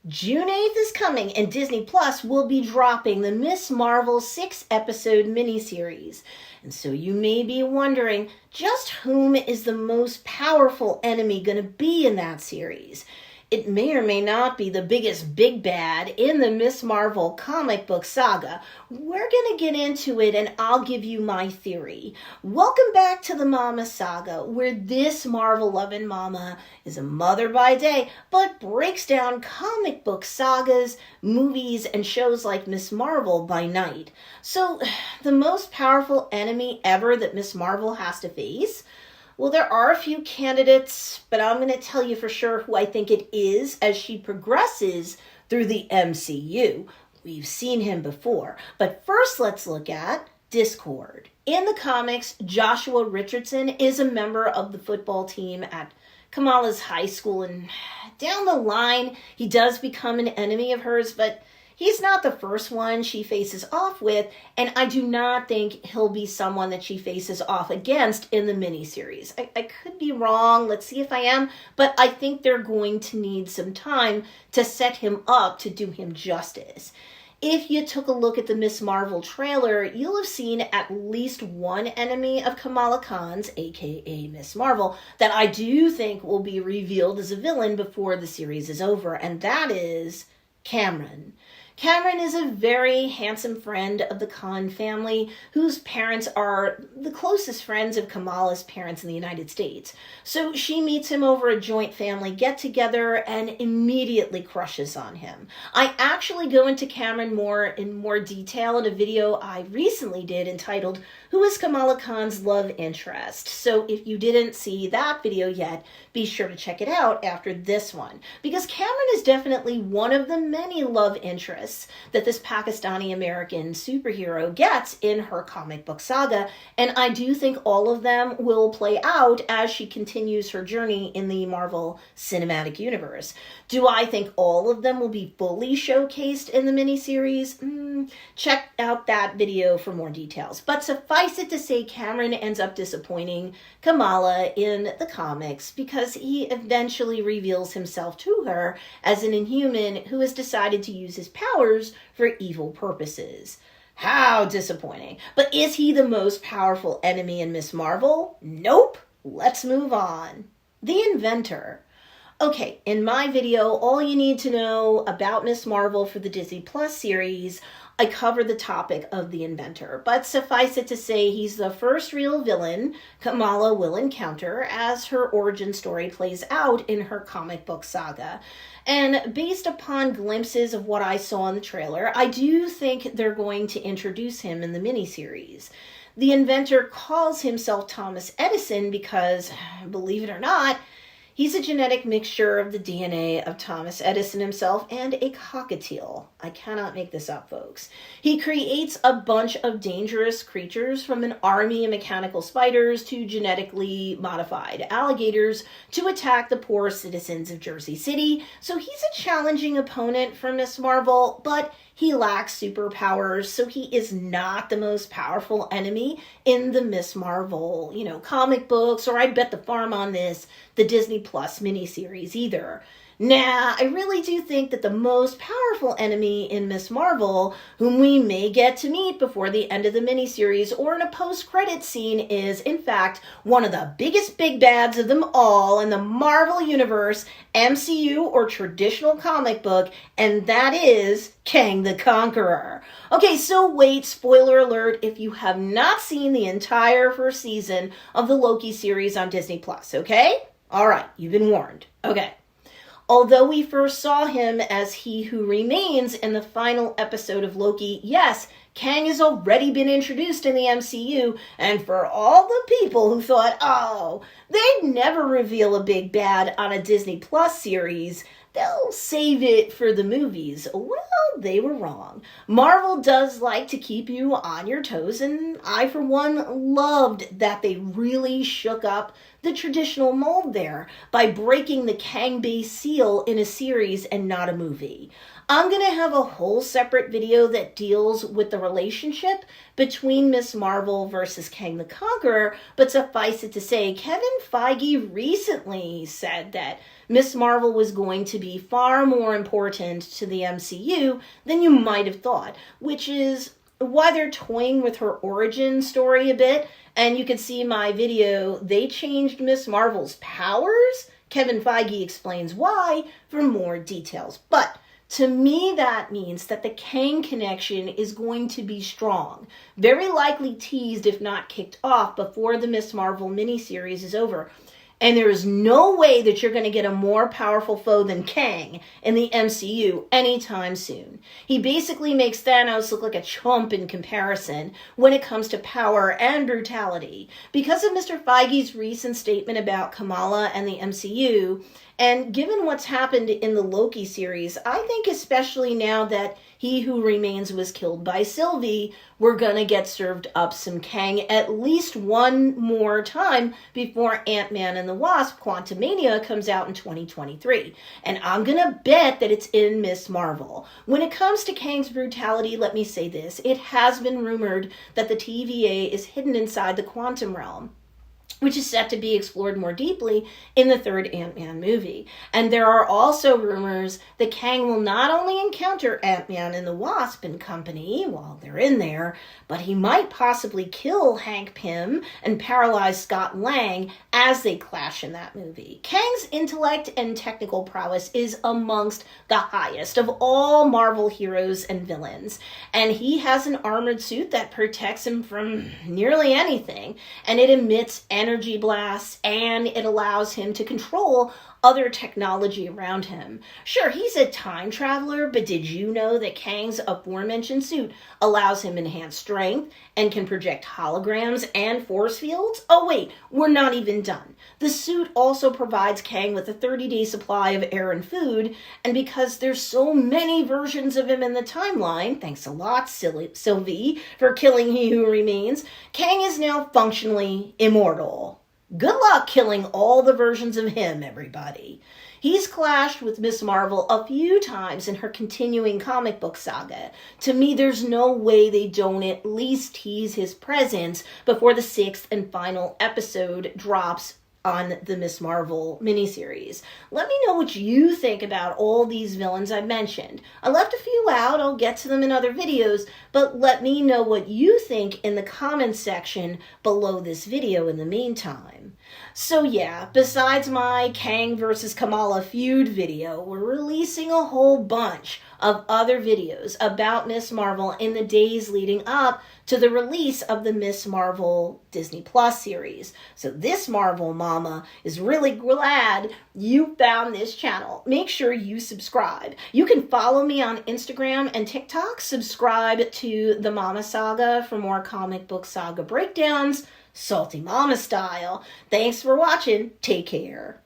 June 8th is coming, and Disney Plus will be dropping the Miss Marvel 6-episode miniseries. And so you may be wondering, just whom is the most powerful enemy going to be in that series? It may or may not be the biggest big bad in the Miss Marvel comic book saga. We're going to get into it, and I'll give you my theory. Welcome back to the Mama Saga, where this Marvel-loving mama is a mother by day, but breaks down comic book sagas, movies, and shows like Miss Marvel by night. So, the most powerful enemy ever that Miss Marvel has to face? Well, there are a few candidates, but I'm going to tell you for sure who I think it is as she progresses through the MCU. We've seen him before. But first, let's look at Discord. In the comics, Joshua Richardson is a member of the football team at Kamala's high school, and down the line, he does become an enemy of hers, but he's not the first one she faces off with, and I do not think he'll be someone that she faces off against in the miniseries. I could be wrong, let's see if I am, but I think they're going to need some time to set him up to do him justice. If you took a look at the Miss Marvel trailer, you'll have seen at least one enemy of Kamala Khan's, aka Miss Marvel, that I do think will be revealed as a villain before the series is over, and that is Cameron. Cameron is a very handsome friend of the Khan family, whose parents are the closest friends of Kamala's parents in the United States. So she meets him over a joint family get-together and immediately crushes on him. I actually go into Cameron in more detail in a video I recently did entitled, Who is Kamala Khan's Love Interest? So if you didn't see that video yet, be sure to check it out after this one, because Cameron is definitely one of the many love interests that this Pakistani-American superhero gets in her comic book saga, and I do think all of them will play out as she continues her journey in the Marvel Cinematic Universe. Do I think all of them will be fully showcased in the miniseries? Check out that video for more details. But suffice it to say, Cameron ends up disappointing Kamala in the comics because he eventually reveals himself to her as an Inhuman who has decided to use his powers for evil purposes. How disappointing. But is he the most powerful enemy in Miss Marvel? Nope. Let's move on. The Inventor. Okay, in my video, all you need to know about Miss Marvel for the Disney Plus series, I covered the topic of the Inventor, but suffice it to say he's the first real villain Kamala will encounter as her origin story plays out in her comic book saga. And based upon glimpses of what I saw in the trailer, I do think they're going to introduce him in the miniseries. The Inventor calls himself Thomas Edison because, believe it or not, he's a genetic mixture of the DNA of Thomas Edison himself and a cockatiel. I cannot make this up, folks. He creates a bunch of dangerous creatures, from an army of mechanical spiders to genetically modified alligators, to attack the poor citizens of Jersey City. So he's a challenging opponent for Miss Marvel, but he lacks superpowers, so he is not the most powerful enemy in the Miss Marvel, comic books, or I'd bet the farm on this, the Disney Plus miniseries either. Nah, I really do think that the most powerful enemy in Miss Marvel, whom we may get to meet before the end of the miniseries or in a post-credit scene, is, in fact, one of the biggest big bads of them all in the Marvel Universe, MCU, or traditional comic book, and that is Kang the Conqueror. Okay, so wait, spoiler alert, if you have not seen the entire first season of the Loki series on Disney Plus, okay? All right, you've been warned. Okay. Although we first saw him as He Who Remains in the final episode of Loki, yes, Kang has already been introduced in the MCU, and for all the people who thought, they'd never reveal a big bad on a Disney Plus series, they'll save it for the movies. Well, they were wrong. Marvel does like to keep you on your toes, and I, for one, loved that they really shook up the traditional mold there by breaking the Kang-based seal in a series and not a movie. I'm going to have a whole separate video that deals with the relationship between Ms. Marvel versus Kang the Conqueror, but suffice it to say, Kevin Feige recently said that Ms. Marvel was going to be far more important to the MCU than you might have thought, which is why they're toying with her origin story a bit. And you can see my video, they changed Ms. Marvel's powers. Kevin Feige explains why for more details. But to me, that means that the Kang connection is going to be strong, very likely teased if not kicked off before the Ms. Marvel miniseries is over. And there is no way that you're going to get a more powerful foe than Kang in the MCU anytime soon. He basically makes Thanos look like a chump in comparison when it comes to power and brutality. Because of Mr. Feige's recent statement about Kamala and the MCU, and given what's happened in the Loki series, I think especially now that He Who Remains was killed by Sylvie, we're gonna get served up some Kang at least one more time before Ant-Man and the Wasp Quantumania comes out in 2023. And I'm gonna bet that it's in Ms. Marvel. When it comes to Kang's brutality, let me say this. It has been rumored that the TVA is hidden inside the quantum realm, which is set to be explored more deeply in the third Ant-Man movie. And there are also rumors that Kang will not only encounter Ant-Man and the Wasp and company while they're in there, but he might possibly kill Hank Pym and paralyze Scott Lang as they clash in that movie. Kang's intellect and technical prowess is amongst the highest of all Marvel heroes and villains, and he has an armored suit that protects him from nearly anything, and it emits energy blasts, and it allows him to control other technology around him. Sure, he's a time traveler, but did you know that Kang's aforementioned suit allows him enhanced strength and can project holograms and force fields? Oh wait, we're not even done. The suit also provides Kang with a 30-day supply of air and food, and because there's so many versions of him in the timeline, thanks a lot, Sylvie, for killing He Who Remains, Kang is now functionally immortal. Good luck killing all the versions of him, everybody. He's clashed with Ms. Marvel a few times in her continuing comic book saga. To me, there's no way they don't at least tease his presence before the 6th and final episode drops on the Ms. Marvel miniseries. Let me know what you think about all these villains I mentioned. I left a few out, I'll get to them in other videos, but let me know what you think in the comments section below this video in the meantime. So yeah, besides my Kang versus Kamala feud video, we're releasing a whole bunch of other videos about Ms. Marvel in the days leading up to the release of the Ms. Marvel Disney Plus series. So this Marvel mama is really glad you found this channel. Make sure you subscribe. You can follow me on Instagram and TikTok. Subscribe to the Mama Saga for more comic book saga breakdowns, Salty Mama style. Thanks for watching. Take care.